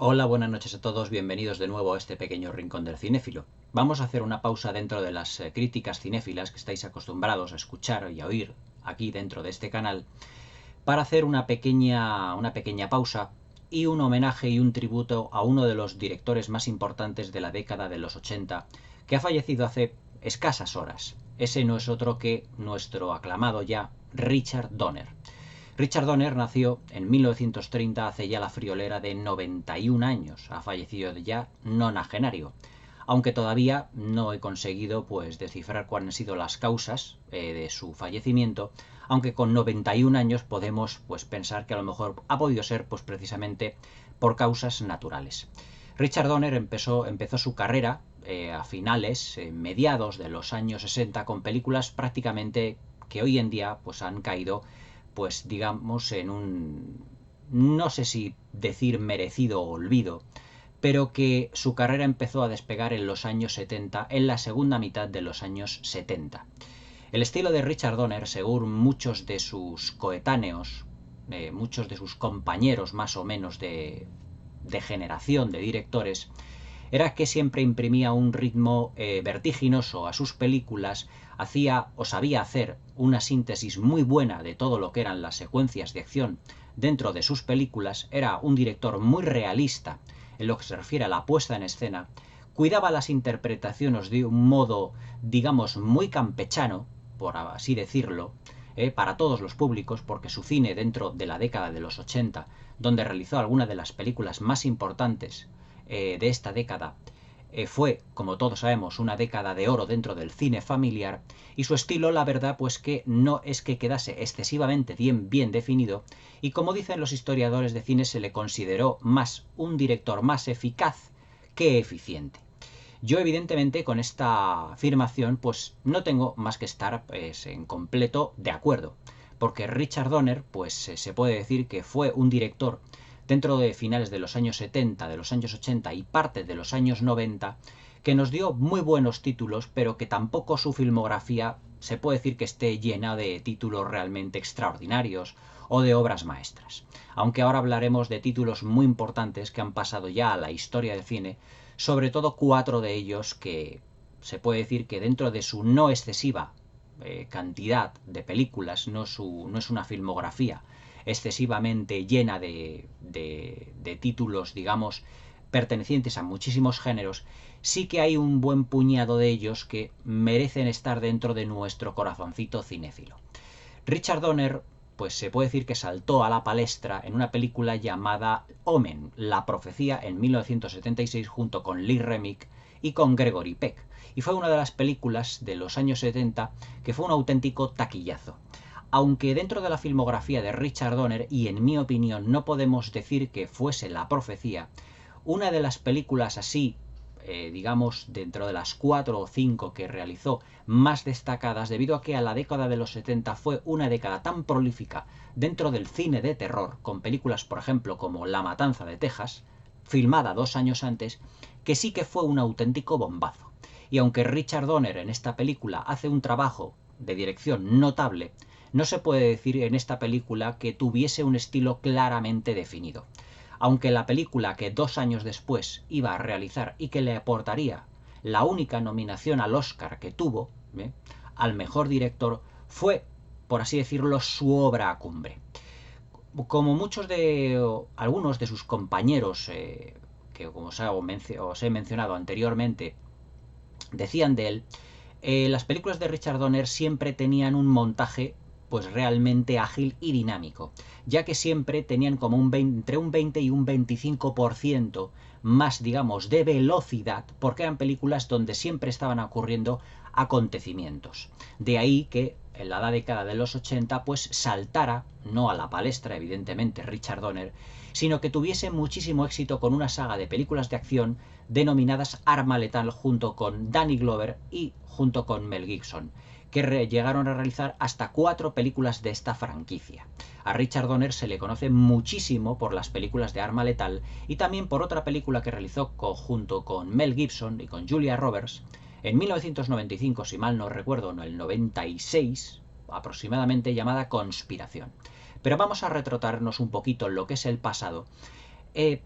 Hola, buenas noches a todos, bienvenidos de nuevo a este pequeño rincón del cinéfilo. Vamos a hacer una pausa dentro de las críticas cinéfilas que estáis acostumbrados a escuchar y a oír aquí dentro de este canal, para hacer una pequeña pausa y un homenaje y un tributo a uno de los directores más importantes de la década de los 80, que ha fallecido hace escasas horas. Ese no es otro que nuestro aclamado ya Richard Donner. Richard Donner nació en 1930, hace ya la friolera de 91 años. Ha fallecido ya nonagenario. Aunque todavía no he conseguido descifrar cuáles han sido las causas de su fallecimiento, aunque con 91 años podemos pensar que a lo mejor ha podido ser precisamente por causas naturales. Richard Donner empezó su carrera a mediados de los años 60, con películas prácticamente que hoy en día han caído digamos en un, no sé si decir merecido olvido, pero que su carrera empezó a despegar en los años 70, en la segunda mitad de los años 70. El estilo de Richard Donner, según muchos de sus coetáneos, muchos de sus compañeros más o menos de generación de directores, era que siempre imprimía un ritmo vertiginoso a sus películas, hacía o sabía hacer una síntesis muy buena de todo lo que eran las secuencias de acción dentro de sus películas, era un director muy realista en lo que se refiere a la puesta en escena, cuidaba las interpretaciones de un modo, digamos, muy campechano, por así decirlo, para todos los públicos, porque su cine dentro de la década de los 80, donde realizó algunas de las películas más importantes de esta década, fue, como todos sabemos, una década de oro dentro del cine familiar, y su estilo, la verdad, que no es que quedase excesivamente bien definido, y como dicen los historiadores de cine, se le consideró más un director más eficaz que eficiente. Yo, evidentemente, con esta afirmación no tengo más que estar en completo de acuerdo, porque Richard Donner se puede decir que fue un director dentro de finales de los años 70, de los años 80 y parte de los años 90, que nos dio muy buenos títulos, pero que tampoco su filmografía se puede decir que esté llena de títulos realmente extraordinarios o de obras maestras. Aunque ahora hablaremos de títulos muy importantes que han pasado ya a la historia del cine, sobre todo 4 de ellos que se puede decir que dentro de su no excesiva cantidad de películas, no es una filmografía excesivamente llena de títulos, digamos, pertenecientes a muchísimos géneros, sí que hay un buen puñado de ellos que merecen estar dentro de nuestro corazoncito cinéfilo. Richard Donner, se puede decir que saltó a la palestra en una película llamada Omen, La Profecía, en 1976, junto con Lee Remick y con Gregory Peck. Y fue una de las películas de los años 70 que fue un auténtico taquillazo. Aunque dentro de la filmografía de Richard Donner, y en mi opinión no podemos decir que fuese La Profecía, una de las películas así, digamos, dentro de las 4 o 5 que realizó más destacadas, debido a que a la década de los 70 fue una década tan prolífica dentro del cine de terror, con películas, por ejemplo, como La Matanza de Texas, filmada 2 años antes, que sí que fue un auténtico bombazo. Y aunque Richard Donner en esta película hace un trabajo de dirección notable, no se puede decir en esta película que tuviese un estilo claramente definido. Aunque la película que 2 años después iba a realizar y que le aportaría la única nominación al Oscar que tuvo, al mejor director, fue, por así decirlo, su obra cumbre. Como algunos de sus compañeros, que como os he mencionado anteriormente, decían de él, las películas de Richard Donner siempre tenían un montaje realmente ágil y dinámico, ya que siempre tenían como entre un 20 y un 25% más, digamos, de velocidad, porque eran películas donde siempre estaban ocurriendo acontecimientos. De ahí que en la década de los 80 saltara, no a la palestra evidentemente Richard Donner, sino que tuviese muchísimo éxito con una saga de películas de acción denominadas Arma Letal, junto con Danny Glover y junto con Mel Gibson, que llegaron a realizar hasta 4 películas de esta franquicia. A Richard Donner se le conoce muchísimo por las películas de Arma Letal y también por otra película que realizó junto con Mel Gibson y con Julia Roberts en 1995, si mal no recuerdo, no, el 96 aproximadamente, llamada Conspiración. Pero vamos a retrotarnos un poquito en lo que es el pasado,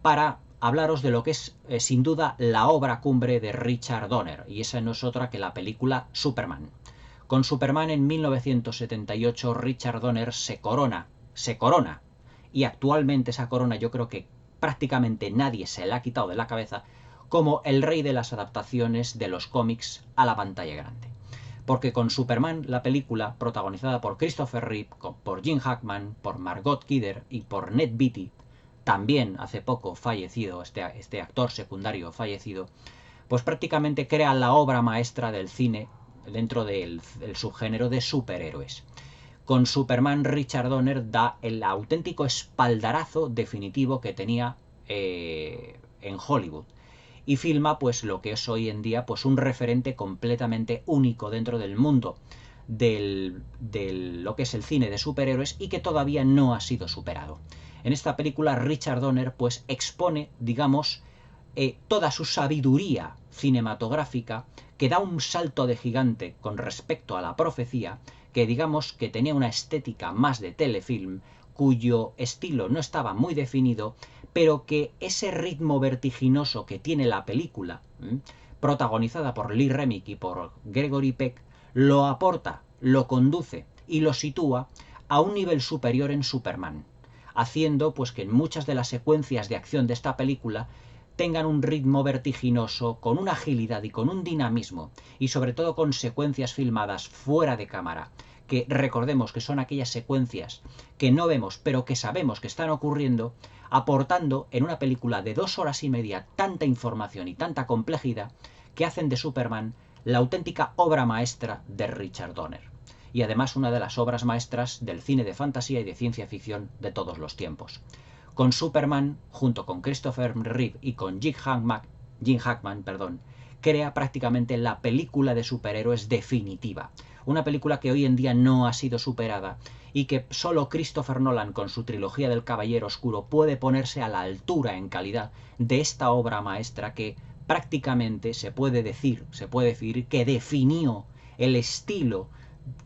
para hablaros de lo que es sin duda la obra cumbre de Richard Donner, y esa no es otra que la película Superman. Con Superman en 1978 Richard Donner se corona, y actualmente esa corona yo creo que prácticamente nadie se la ha quitado de la cabeza, como el rey de las adaptaciones de los cómics a la pantalla grande. Porque con Superman, la película, protagonizada por Christopher Reeve, por Gene Hackman, por Margot Kidder y por Ned Beatty, también hace poco fallecido, este actor secundario fallecido, pues prácticamente crea la obra maestra del cine dentro del subgénero de superhéroes. Con Superman, Richard Donner da el auténtico espaldarazo definitivo que tenía en Hollywood, y filma pues lo que es hoy en día pues un referente completamente único dentro del mundo del lo que es el cine de superhéroes y que todavía no ha sido superado. En esta película Richard Donner pues expone, digamos, toda su sabiduría cinematográfica, que da un salto de gigante con respecto a la profecía, que digamos que tenía una estética más de telefilm, cuyo estilo no estaba muy definido, pero que ese ritmo vertiginoso que tiene la película, protagonizada por Lee Remick y por Gregory Peck, lo aporta, lo conduce y lo sitúa a un nivel superior en Superman, haciendo pues que en muchas de las secuencias de acción de esta película tengan un ritmo vertiginoso, con una agilidad y con un dinamismo, y sobre todo con secuencias filmadas fuera de cámara, que recordemos que son aquellas secuencias que no vemos pero que sabemos que están ocurriendo, aportando en una película de 2 horas y media tanta información y tanta complejidad que hacen de Superman la auténtica obra maestra de Richard Donner, y además una de las obras maestras del cine de fantasía y de ciencia ficción de todos los tiempos. Con Superman, junto con Christopher Reeve y con Gene Hackman, crea prácticamente la película de superhéroes definitiva. Una película que hoy en día no ha sido superada y que solo Christopher Nolan con su trilogía del Caballero Oscuro puede ponerse a la altura en calidad de esta obra maestra que prácticamente se puede decir que definió el estilo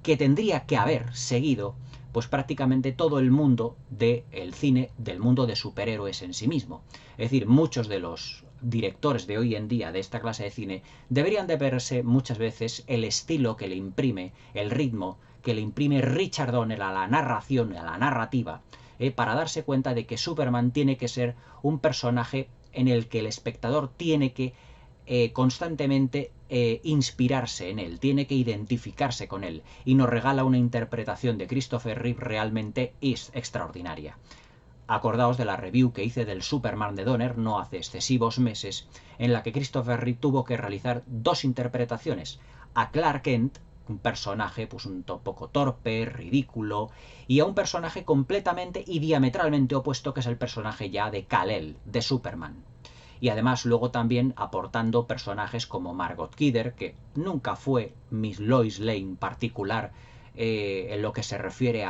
que tendría que haber seguido pues prácticamente todo el mundo del cine, del mundo de superhéroes en sí mismo. Es decir, muchos de los directores de hoy en día de esta clase de cine deberían de verse muchas veces el estilo que le imprime, el ritmo que le imprime Richard Donner a la narración, a la narrativa, para darse cuenta de que Superman tiene que ser un personaje en el que el espectador tiene que constantemente inspirarse en él, tiene que identificarse con él, y nos regala una interpretación de Christopher Reeve realmente extraordinaria. Acordaos de la review que hice del Superman de Donner no hace excesivos meses, en la que Christopher Reeve tuvo que realizar 2 interpretaciones: a Clark Kent, un personaje pues un poco torpe, ridículo, y a un personaje completamente y diametralmente opuesto, que es el personaje ya de Kal-El, de Superman. Y además luego también aportando personajes como Margot Kidder, que nunca fue Miss Lois Lane particular en lo que se refiere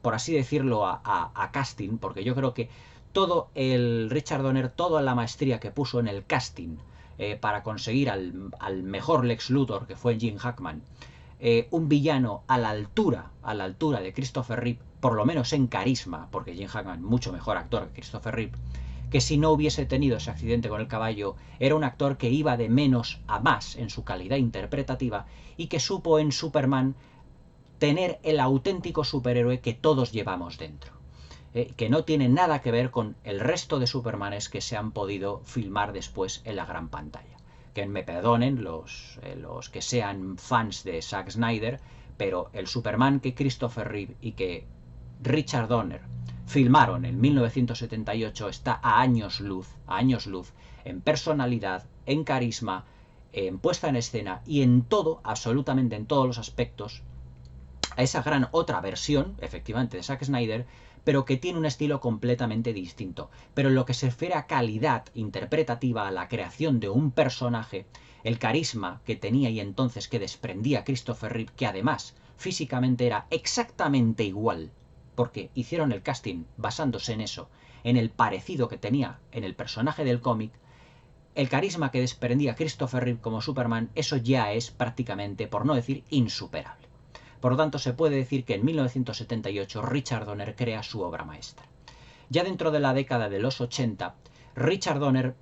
por así decirlo, a casting, porque yo creo que todo el Richard Donner, toda la maestría que puso en el casting para conseguir al mejor Lex Luthor, que fue Gene Hackman, un villano a la altura de Christopher Reeve, por lo menos en carisma, porque Gene Hackman mucho mejor actor que Christopher Reeve, que si no hubiese tenido ese accidente con el caballo, era un actor que iba de menos a más en su calidad interpretativa, y que supo en Superman tener el auténtico superhéroe que todos llevamos dentro, que no tiene nada que ver con el resto de Supermanes que se han podido filmar después en la gran pantalla. Que me perdonen los que sean fans de Zack Snyder, pero el Superman que Christopher Reeve y que Richard Donner filmaron en 1978 está a años luz en personalidad, en carisma, en puesta en escena y en todo, absolutamente en todos los aspectos, a esa gran otra versión, efectivamente, de Zack Snyder, pero que tiene un estilo completamente distinto. Pero en lo que se refiere a calidad interpretativa, a la creación de un personaje, el carisma que tenía y entonces que desprendía Christopher Reeve, que además físicamente era exactamente igual, porque hicieron el casting basándose en eso, en el parecido que tenía en el personaje del cómic, el carisma que desprendía Christopher Reeve como Superman, eso ya es prácticamente, por no decir, insuperable. Por lo tanto, se puede decir que en 1978 Richard Donner crea su obra maestra. Ya dentro de la década de los 80, Richard Donner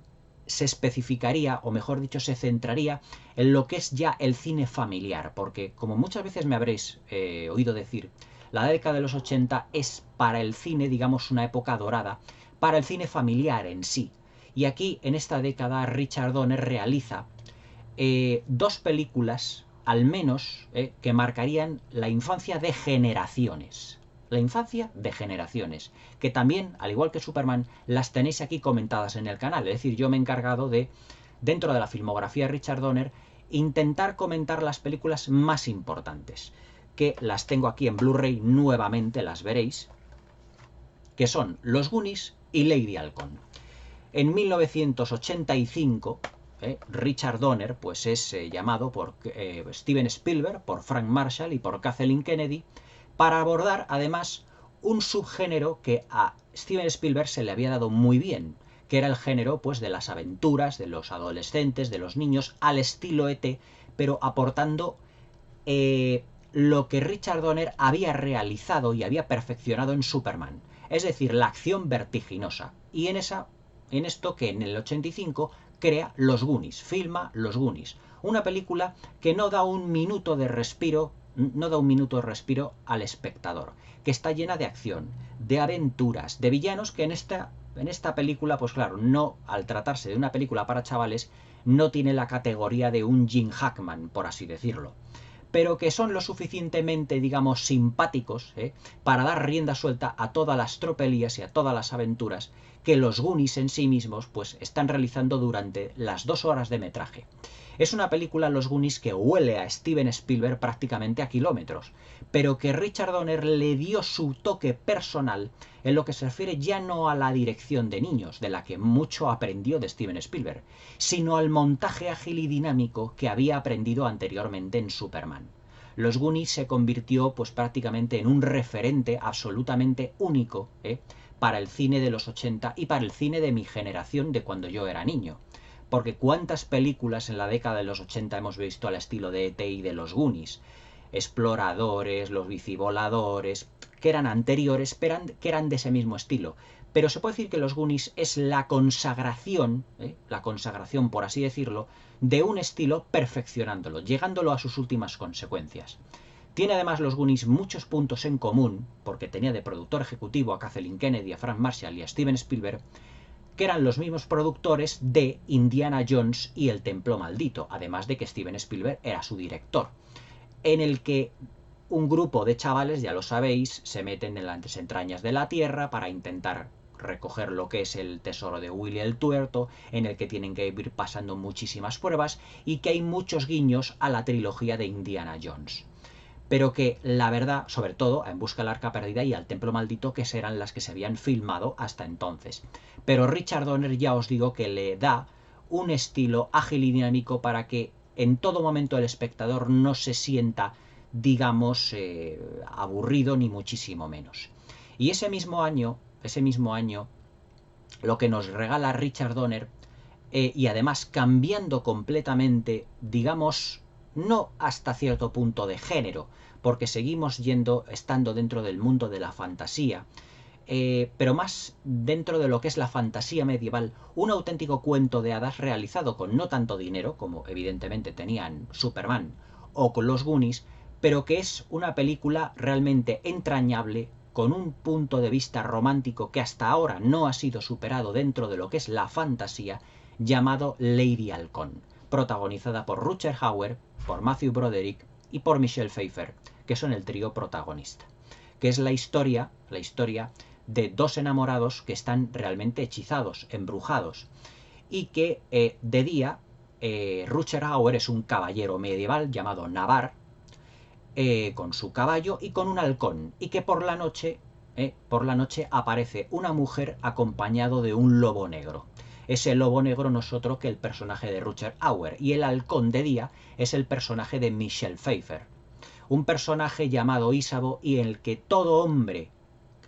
se especificaría, o mejor dicho, se centraría en lo que es ya el cine familiar, porque como muchas veces me habréis oído decir, la década de los 80 es para el cine, digamos, una época dorada, para el cine familiar en sí. Y aquí, en esta década, Richard Donner realiza dos películas, al menos, que marcarían la infancia de generaciones. La infancia de generaciones, que también, al igual que Superman, las tenéis aquí comentadas en el canal. Es decir, yo me he encargado de, dentro de la filmografía de Richard Donner, intentar comentar las películas más importantes, que las tengo aquí en Blu-ray nuevamente, las veréis, que son Los Goonies y Lady Halcón. En 1985, Richard Donner pues es llamado por Steven Spielberg, por Frank Marshall y por Kathleen Kennedy para abordar además un subgénero que a Steven Spielberg se le había dado muy bien, que era el género pues de las aventuras de los adolescentes, de los niños, al estilo ET, pero aportando lo que Richard Donner había realizado y había perfeccionado en Superman, es decir, la acción vertiginosa. Y en esto que en el 85 crea Los Goonies, filma Los Goonies, una película que no da un minuto de respiro, al espectador, que está llena de acción, de aventuras, de villanos que en esta película, pues claro, no, al tratarse de una película para chavales, no tiene la categoría de un Jim Hackman, por así decirlo, pero que son lo suficientemente, digamos, simpáticos para dar rienda suelta a todas las tropelías y a todas las aventuras que los Goonies en sí mismos pues están realizando durante las 2 horas de metraje. Es una película, Los Goonies, que huele a Steven Spielberg prácticamente a kilómetros, pero que Richard Donner le dio su toque personal en lo que se refiere ya no a la dirección de niños, de la que mucho aprendió de Steven Spielberg, sino al montaje ágil y dinámico que había aprendido anteriormente en Superman. Los Goonies se convirtió pues prácticamente en un referente absolutamente único para el cine de los 80 y para el cine de mi generación de cuando yo era niño. Porque cuántas películas en la década de los 80 hemos visto al estilo de E.T. y de los Goonies. Exploradores, los bicivoladores, que eran anteriores, pero que eran de ese mismo estilo. Pero se puede decir que los Goonies es la consagración por así decirlo, de un estilo perfeccionándolo, llegándolo a sus últimas consecuencias. Tiene además los Goonies muchos puntos en común, porque tenía de productor ejecutivo a Kathleen Kennedy, a Frank Marshall y a Steven Spielberg, que eran los mismos productores de Indiana Jones y El Templo Maldito, además de que Steven Spielberg era su director, en el que un grupo de chavales, ya lo sabéis, se meten en las entrañas de la Tierra para intentar recoger lo que es el tesoro de Willy el Tuerto, en el que tienen que ir pasando muchísimas pruebas y que hay muchos guiños a la trilogía de Indiana Jones. Pero que la verdad, sobre todo, En busca del arca perdida y Al templo maldito, que serán las que se habían filmado hasta entonces. Pero Richard Donner ya os digo que le da un estilo ágil y dinámico para que en todo momento el espectador no se sienta, digamos, aburrido ni muchísimo menos. Y ese mismo año, lo que nos regala Richard Donner, y además cambiando completamente, digamos, no hasta cierto punto de género, porque seguimos estando dentro del mundo de la fantasía, pero más dentro de lo que es la fantasía medieval, un auténtico cuento de hadas realizado con no tanto dinero, como evidentemente tenían Superman o con los Goonies, pero que es una película realmente entrañable, con un punto de vista romántico que hasta ahora no ha sido superado dentro de lo que es la fantasía, llamado Lady Halcón, protagonizada por Rutger Hauer, por Matthew Broderick y por Michelle Pfeiffer, que son el trío protagonista, que es la historia de dos enamorados que están realmente hechizados, embrujados, y que de día Rutger Hauer es un caballero medieval llamado Navarre, con su caballo y con un halcón, y que por la noche aparece una mujer acompañado de un lobo negro. Ese lobo negro no es otro que el personaje de Rutger Hauer, y el halcón de día es el personaje de Michelle Pfeiffer, un personaje llamado Isabeau, y en el que todo hombre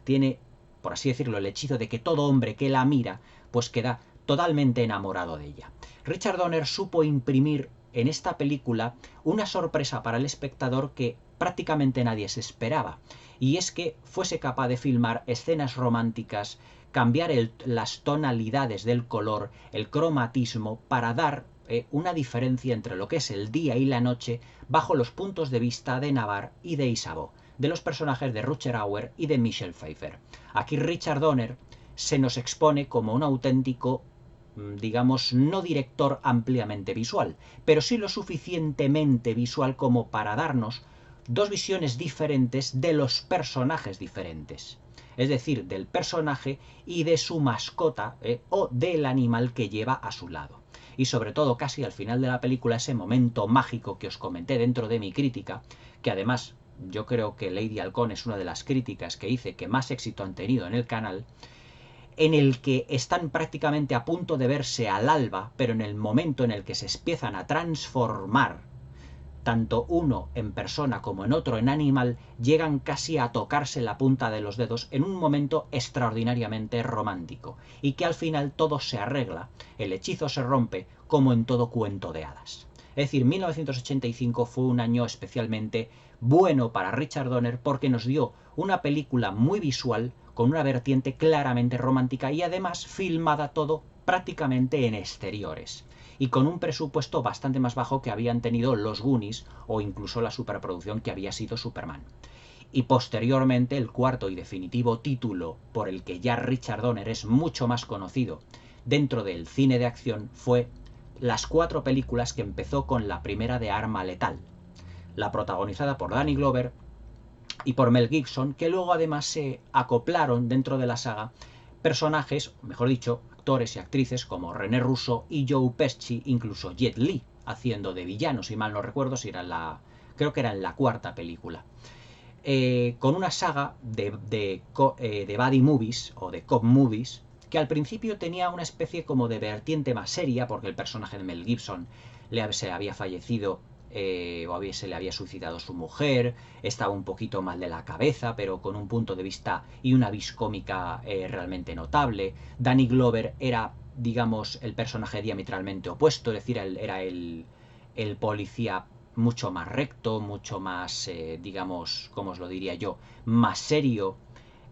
tiene, por así decirlo, el hechizo de que todo hombre que la mira pues queda totalmente enamorado de ella. Richard Donner supo imprimir en esta película una sorpresa para el espectador que prácticamente nadie se esperaba, y es que fuese capaz de filmar escenas románticas, cambiar las tonalidades del color, el cromatismo, para dar una diferencia entre lo que es el día y la noche bajo los puntos de vista de Navarre y de Isabeau, de los personajes de Rutger Hauer y de Michelle Pfeiffer. Aquí Richard Donner se nos expone como un auténtico, digamos, no director ampliamente visual, pero sí lo suficientemente visual como para darnos dos visiones diferentes de los personajes diferentes. Es decir, del personaje y de su mascota o del animal que lleva a su lado. Y sobre todo, casi al final de la película, ese momento mágico que os comenté dentro de mi crítica, que además yo creo que Lady Halcón es una de las críticas que hice que más éxito han tenido en el canal, en el que están prácticamente a punto de verse al alba, pero en el momento en el que se empiezan a transformar, tanto uno en persona como en otro en animal, llegan casi a tocarse la punta de los dedos en un momento extraordinariamente romántico, y que al final todo se arregla, el hechizo se rompe, como en todo cuento de hadas. Es decir, 1985 fue un año especialmente bueno para Richard Donner porque nos dio una película muy visual, con una vertiente claramente romántica y además filmada todo prácticamente en exteriores, y con un presupuesto bastante más bajo que habían tenido los Goonies o incluso la superproducción que había sido Superman. Y posteriormente el cuarto y definitivo título por el que ya Richard Donner es mucho más conocido dentro del cine de acción fue las 4 películas que empezó con la primera de Arma Letal, la protagonizada por Danny Glover y por Mel Gibson, que luego además se acoplaron dentro de la saga personajes, mejor dicho, actores y actrices como René Russo y Joe Pesci, incluso Jet Li, haciendo de villano, si mal no recuerdo, si era creo que era en la 4ª película. Con una saga de buddy movies o de cop movies, que al principio tenía una especie como de vertiente más seria, porque el personaje de Mel Gibson se había fallecido o se le había suicidado su mujer, estaba un poquito mal de la cabeza, pero con un punto de vista y una vis cómica realmente notable. Danny Glover era, digamos, el personaje diametralmente opuesto, es decir, era el policía mucho más recto, mucho más, digamos, ¿cómo os lo diría yo?, más serio,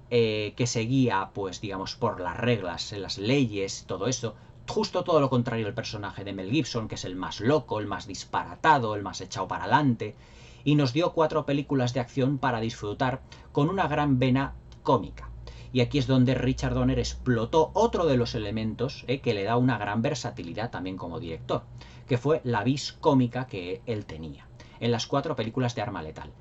que seguía, pues, digamos, por las reglas, las leyes, todo eso. Justo todo lo contrario del personaje de Mel Gibson, que es el más loco, el más disparatado, el más echado para adelante, y nos dio 4 películas de acción para disfrutar con una gran vena cómica. Y aquí es donde Richard Donner explotó otro de los elementos que le da una gran versatilidad también como director, que fue la vis cómica que él tenía en las 4 películas de Arma Letal.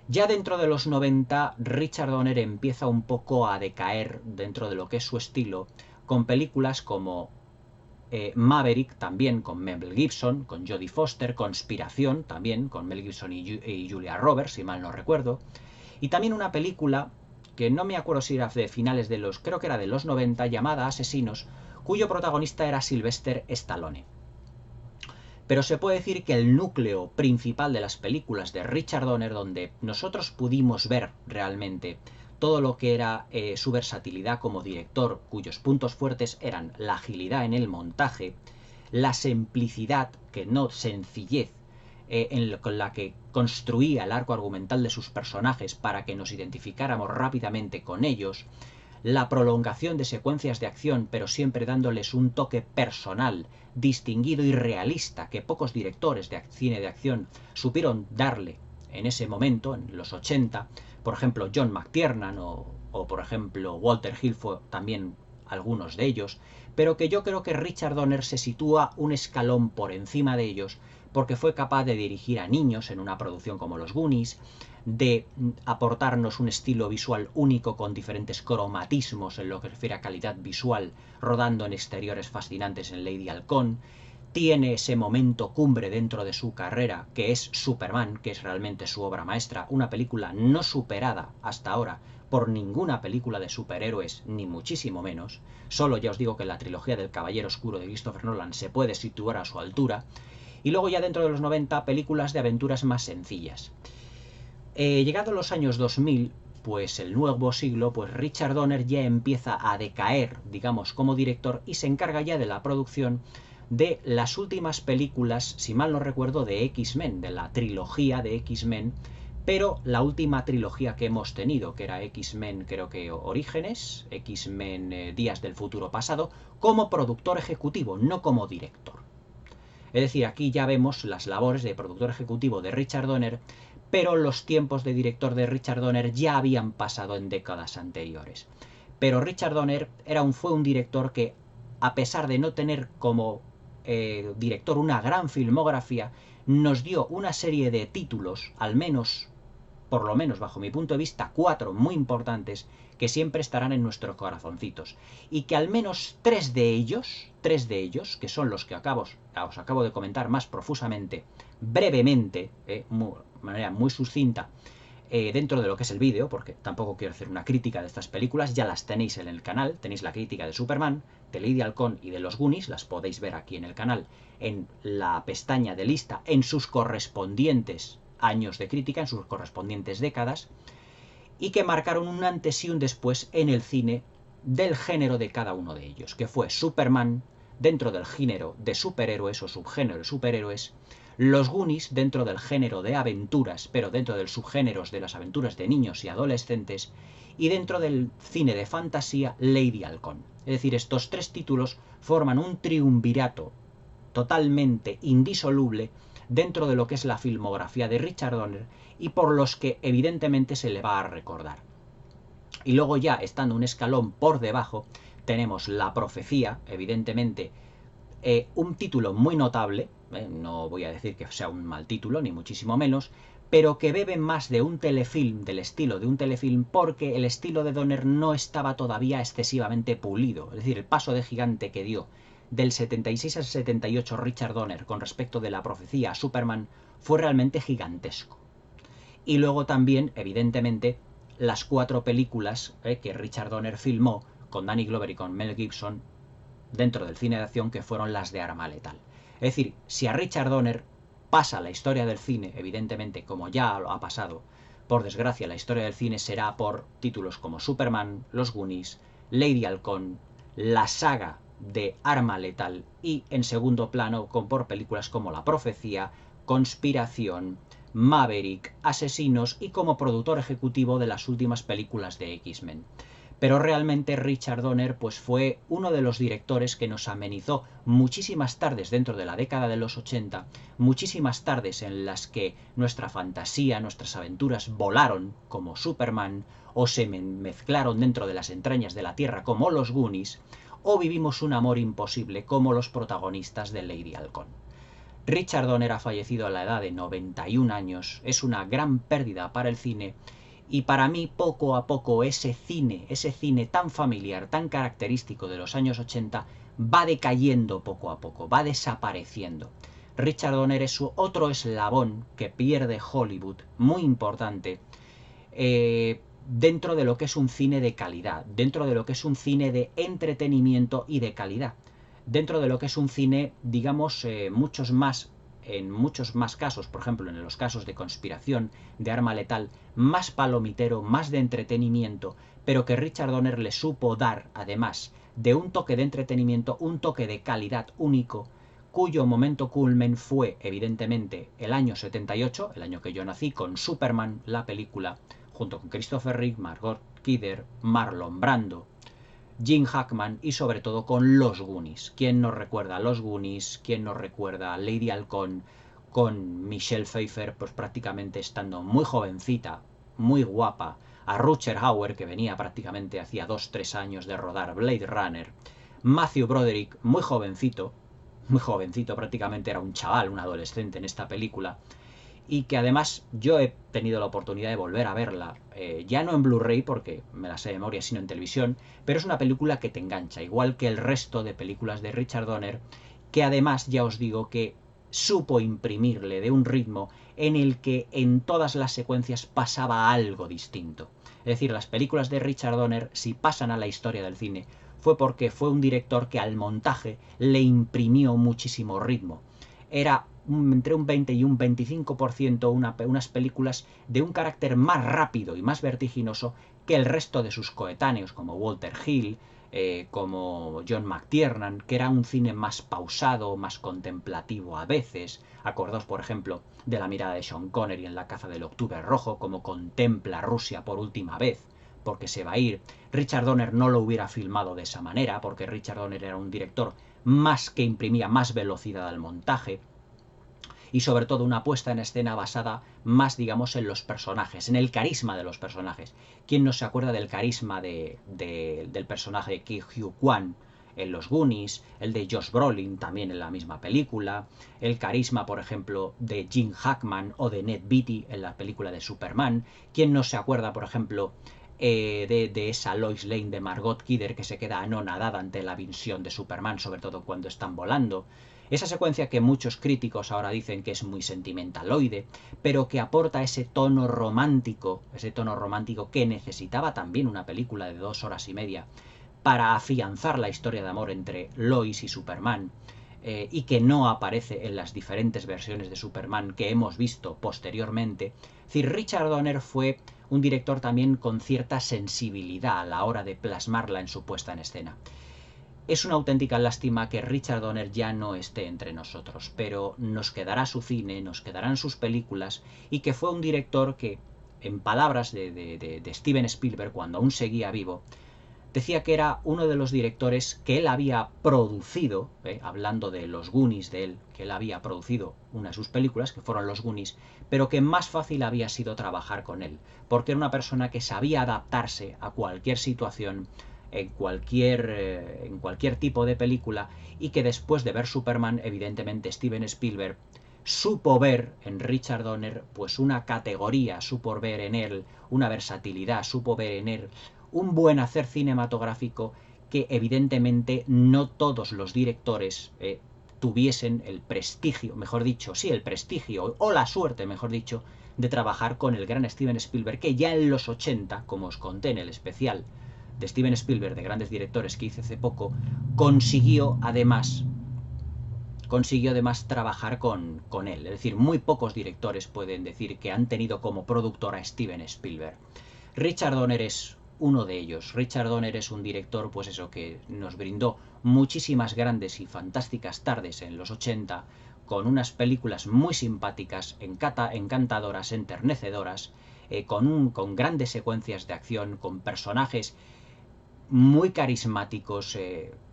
Ya dentro de los 90, Richard Donner empieza un poco a decaer dentro de lo que es su estilo, con películas como Maverick, también con Mel Gibson, con Jodie Foster, Conspiración, también con Mel Gibson y Julia Roberts, si mal no recuerdo, y también una película que no me acuerdo si era de finales de los, creo que era de los 90, llamada Asesinos, cuyo protagonista era Sylvester Stallone. Pero se puede decir que el núcleo principal de las películas de Richard Donner, donde nosotros pudimos ver realmente todo lo que era su versatilidad como director, cuyos puntos fuertes eran la agilidad en el montaje, la simplicidad, que no sencillez, con la que construía el arco argumental de sus personajes para que nos identificáramos rápidamente con ellos, la prolongación de secuencias de acción, pero siempre dándoles un toque personal, distinguido y realista, que pocos directores de cine de acción supieron darle en ese momento, en los 80, por ejemplo John McTiernan o por ejemplo Walter Hill, fue también algunos de ellos, pero que yo creo que Richard Donner se sitúa un escalón por encima de ellos, porque fue capaz de dirigir a niños en una producción como Los Goonies, de aportarnos un estilo visual único con diferentes cromatismos en lo que refiere a calidad visual, rodando en exteriores fascinantes en Lady Halcón. Tiene ese momento cumbre dentro de su carrera, que es Superman, que es realmente su obra maestra, una película no superada hasta ahora por ninguna película de superhéroes, ni muchísimo menos. Solo ya os digo que la trilogía del Caballero Oscuro de Christopher Nolan se puede situar a su altura. Y luego ya dentro de los 90, películas de aventuras más sencillas. Llegado a los años 2000, pues el nuevo siglo, pues Richard Donner ya empieza a decaer, digamos, como director, y se encarga ya de la producción de las últimas películas, si mal no recuerdo, de X-Men, de la trilogía de X-Men, pero la última trilogía que hemos tenido, que era X-Men, creo que Orígenes, X-Men Días del Futuro Pasado, como productor ejecutivo, no como director. Es decir, aquí ya vemos las labores de productor ejecutivo de Richard Donner, pero los tiempos de director de Richard Donner ya habían pasado en décadas anteriores. Pero Richard Donner fue un director que, a pesar de no tener como director una gran filmografía, nos dio una serie de títulos, al menos, por lo menos bajo mi punto de vista, 4 muy importantes, que siempre estarán en nuestros corazoncitos. Y que al menos 3 de ellos, que son los que os acabo de comentar más profusamente, brevemente, de manera muy sucinta, dentro de lo que es el vídeo, porque tampoco quiero hacer una crítica de estas películas, ya las tenéis en el canal, tenéis la crítica de Superman, de Lady Halcón y de los Goonies, las podéis ver aquí en el canal, en la pestaña de lista, en sus correspondientes años de crítica, en sus correspondientes décadas, y que marcaron un antes y un después en el cine del género de cada uno de ellos, que fue Superman dentro del género de superhéroes o subgénero de superhéroes, los Goonies dentro del género de aventuras, pero dentro del subgénero de las aventuras de niños y adolescentes, y dentro del cine de fantasía, Lady Halcón. Es decir, estos 3 títulos forman un triunvirato totalmente indisoluble dentro de lo que es la filmografía de Richard Donner y por los que evidentemente se le va a recordar. Y luego ya, estando un escalón por debajo, tenemos La Profecía, evidentemente, un título muy notable, no voy a decir que sea un mal título, ni muchísimo menos, pero que bebe más de un telefilm, del estilo de un telefilm, porque el estilo de Donner no estaba todavía excesivamente pulido. Es decir, el paso de gigante que dio del 76 al 78 Richard Donner con respecto de La Profecía a Superman fue realmente gigantesco. Y luego también, evidentemente, las 4 películas que Richard Donner filmó con Danny Glover y con Mel Gibson dentro del cine de acción, que fueron las de Arma Letal. Es decir, si a Richard Donner pasa la historia del cine, evidentemente, como ya ha pasado, por desgracia, la historia del cine será por títulos como Superman, Los Goonies, Lady Halcón, la saga de Arma Letal y, en segundo plano, por películas como La Profecía, Conspiración, Maverick, Asesinos y como productor ejecutivo de las últimas películas de X-Men. Pero realmente Richard Donner pues fue uno de los directores que nos amenizó muchísimas tardes dentro de la década de los 80, muchísimas tardes en las que nuestra fantasía, nuestras aventuras volaron como Superman, o se mezclaron dentro de las entrañas de la Tierra como los Goonies, o vivimos un amor imposible como los protagonistas de Lady Halcón. Richard Donner ha fallecido a la edad de 91 años, es una gran pérdida para el cine. Y para mí, poco a poco, ese cine tan familiar, tan característico de los años 80, va decayendo poco a poco, va desapareciendo. Richard Donner es otro eslabón que pierde Hollywood, muy importante, dentro de lo que es un cine de calidad, dentro de lo que es un cine de entretenimiento y de calidad, dentro de lo que es un cine, digamos, en muchos más casos, por ejemplo en los casos de Conspiración, de Arma Letal, más palomitero, más de entretenimiento, pero que Richard Donner le supo dar, además de un toque de entretenimiento, un toque de calidad único, cuyo momento culmen fue, evidentemente, el año 78, el año que yo nací, con Superman, la película, junto con Christopher Reeve, Margot Kidder, Marlon Brando, Gene Hackman y sobre todo con Los Goonies. ¿Quién nos recuerda a Los Goonies? ¿Quién nos recuerda a Lady Halcón con Michelle Pfeiffer pues prácticamente estando muy jovencita, muy guapa? A Rutger Hauer, que venía prácticamente hacía 2-3 años de rodar Blade Runner. Matthew Broderick, muy jovencito, prácticamente era un chaval, un adolescente en esta película. Y que además yo he tenido la oportunidad de volver a verla, ya no en Blu-ray porque me la sé de memoria, sino en televisión, pero es una película que te engancha, igual que el resto de películas de Richard Donner, que además ya os digo que supo imprimirle de un ritmo en el que en todas las secuencias pasaba algo distinto. Es decir, las películas de Richard Donner, si pasan a la historia del cine, fue porque fue un director que al montaje le imprimió muchísimo ritmo. Era entre un 20 y un 25% unas películas de un carácter más rápido y más vertiginoso que el resto de sus coetáneos, como Walter Hill, como John McTiernan, que era un cine más pausado, más contemplativo a veces. Acordaos, por ejemplo, de la mirada de Sean Connery en La caza del Octubre Rojo, como contempla Rusia por última vez, porque se va a ir. Richard Donner no lo hubiera filmado de esa manera, porque Richard Donner era un director más que imprimía más velocidad al montaje, y sobre todo una puesta en escena basada más, digamos, en los personajes, en el carisma de los personajes. ¿Quién no se acuerda del carisma del personaje de Ke Huy Quan en Los Goonies, el de Josh Brolin también en la misma película, el carisma, por ejemplo, de Gene Hackman o de Ned Beatty en la película de Superman? ¿Quién no se acuerda, por ejemplo, de esa Lois Lane de Margot Kidder que se queda anonadada ante la visión de Superman, sobre todo cuando están volando? Esa secuencia que muchos críticos ahora dicen que es muy sentimentaloide, pero que aporta ese tono romántico que necesitaba también una película de 2 horas y media para afianzar la historia de amor entre Lois y Superman, y que no aparece en las diferentes versiones de Superman que hemos visto posteriormente. Es decir, Richard Donner fue un director también con cierta sensibilidad a la hora de plasmarla en su puesta en escena. Es una auténtica lástima que Richard Donner ya no esté entre nosotros, pero nos quedará su cine, nos quedarán sus películas, y que fue un director que, en palabras de Steven Spielberg, cuando aún seguía vivo, decía que era uno de los directores que él había producido, hablando de Los Goonies de él, que él había producido una de sus películas, que fueron Los Goonies, pero que más fácil había sido trabajar con él, porque era una persona que sabía adaptarse a cualquier situación, en cualquier tipo de película, y que después de ver Superman, evidentemente Steven Spielberg supo ver en Richard Donner pues una categoría, supo ver en él una versatilidad, supo ver en él un buen hacer cinematográfico que evidentemente no todos los directores tuviesen el prestigio, mejor dicho, sí, el prestigio o la suerte, mejor dicho, de trabajar con el gran Steven Spielberg, que ya en los 80, como os conté en el especial de Steven Spielberg de grandes directores que hice hace poco, consiguió además trabajar con él. Es decir, muy pocos directores pueden decir que han tenido como productor a Steven Spielberg. Richard Donner es uno de ellos. Richard Donner es un director, pues eso, que nos brindó muchísimas grandes y fantásticas tardes en los 80, con unas películas muy simpáticas, encantadoras, enternecedoras, con grandes secuencias de acción, con personajes muy carismáticos.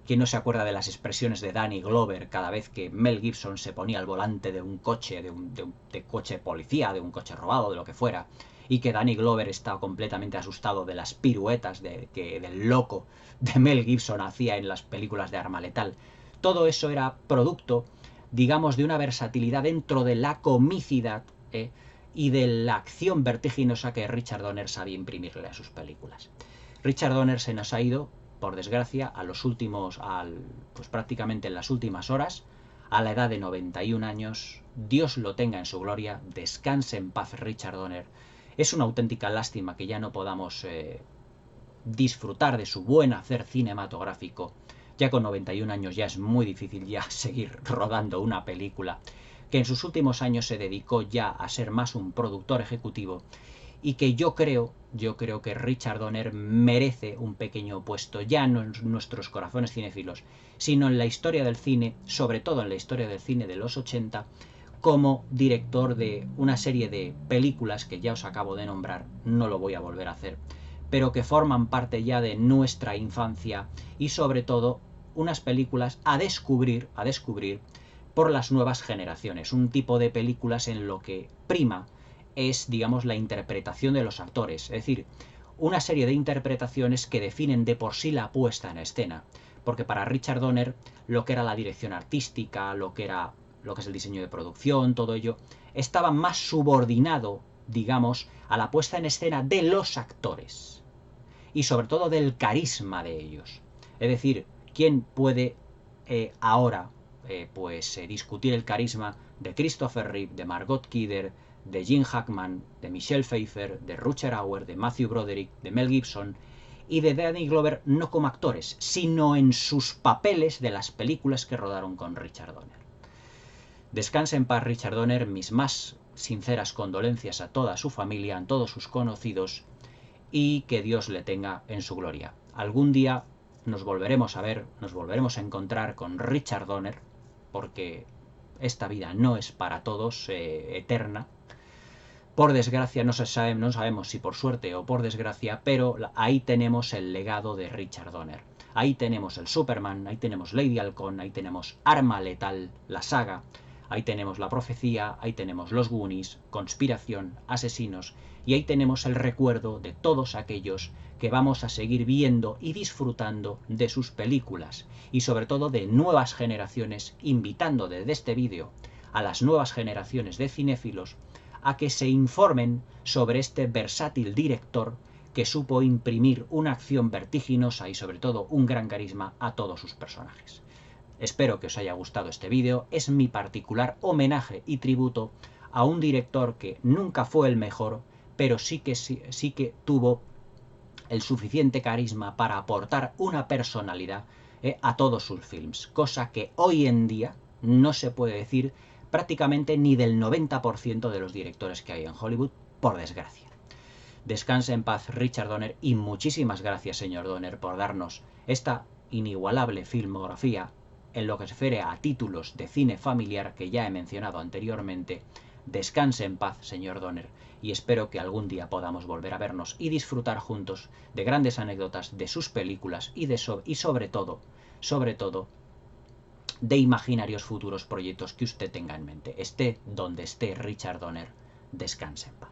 ¿Quién no se acuerda de las expresiones de Danny Glover cada vez que Mel Gibson se ponía al volante de un coche, de coche policía, de un coche robado, de lo que fuera, y que Danny Glover estaba completamente asustado de las piruetas del loco de Mel Gibson hacía en las películas de arma letal? Todo eso era producto, digamos, de una versatilidad dentro de la comicidad y de la acción vertiginosa que Richard Donner sabía imprimirle a sus películas. Richard Donner se nos ha ido, por desgracia, pues prácticamente en las últimas horas, a la edad de 91 años. Dios lo tenga en su gloria, descanse en paz Richard Donner. Es una auténtica lástima que ya no podamos disfrutar de su buen hacer cinematográfico. Ya con 91 años ya es muy difícil ya seguir rodando una película, que en sus últimos años se dedicó ya a ser más un productor ejecutivo, y que yo creo que Richard Donner merece un pequeño puesto, ya no en nuestros corazones cinéfilos, sino en la historia del cine, sobre todo en la historia del cine de los 80, como director de una serie de películas que ya os acabo de nombrar, no lo voy a volver a hacer, pero que forman parte ya de nuestra infancia, y sobre todo unas películas a descubrir por las nuevas generaciones, un tipo de películas en lo que prima es, digamos, la interpretación de los actores, es decir, una serie de interpretaciones que definen de por sí la puesta en escena, porque para Richard Donner lo que era la dirección artística, lo que es el diseño de producción, todo ello estaba más subordinado, digamos, a la puesta en escena de los actores y sobre todo del carisma de ellos. Es decir, ¿quién puede ahora discutir el carisma de Christopher Reeve, de Margot Kidder, de Gene Hackman, de Michelle Pfeiffer, de Rutger Hauer, de Matthew Broderick, de Mel Gibson y de Danny Glover, no como actores, sino en sus papeles de las películas que rodaron con Richard Donner? Descanse en paz Richard Donner, mis más sinceras condolencias a toda su familia, a todos sus conocidos, y que Dios le tenga en su gloria. Algún día nos volveremos a ver, nos volveremos a encontrar con Richard Donner, porque esta vida no es para todos eterna. Por desgracia, no sabemos si por suerte o por desgracia, pero ahí tenemos el legado de Richard Donner. Ahí tenemos el Superman, ahí tenemos Lady Halcón, ahí tenemos Arma Letal, la saga, ahí tenemos La Profecía, ahí tenemos Los Goonies, Conspiración, Asesinos, y ahí tenemos el recuerdo de todos aquellos que vamos a seguir viendo y disfrutando de sus películas, y sobre todo de nuevas generaciones, invitando desde este vídeo a las nuevas generaciones de cinéfilos a que se informen sobre este versátil director que supo imprimir una acción vertiginosa y sobre todo un gran carisma a todos sus personajes. Espero que os haya gustado este vídeo, es mi particular homenaje y tributo a un director que nunca fue el mejor, pero sí que tuvo el suficiente carisma para aportar una personalidad a todos sus films, cosa que hoy en día no se puede decir prácticamente ni del 90% de los directores que hay en Hollywood, por desgracia. Descanse en paz Richard Donner y muchísimas gracias, señor Donner, por darnos esta inigualable filmografía en lo que se refiere a títulos de cine familiar que ya he mencionado anteriormente. Descanse en paz, señor Donner, y espero que algún día podamos volver a vernos y disfrutar juntos de grandes anécdotas de sus películas y sobre todo, de imaginarios futuros proyectos que usted tenga en mente. Esté donde esté Richard Donner, descanse en paz.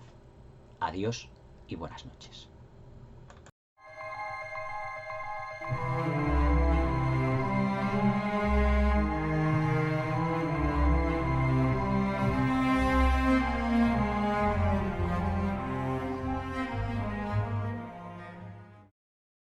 Adiós y buenas noches.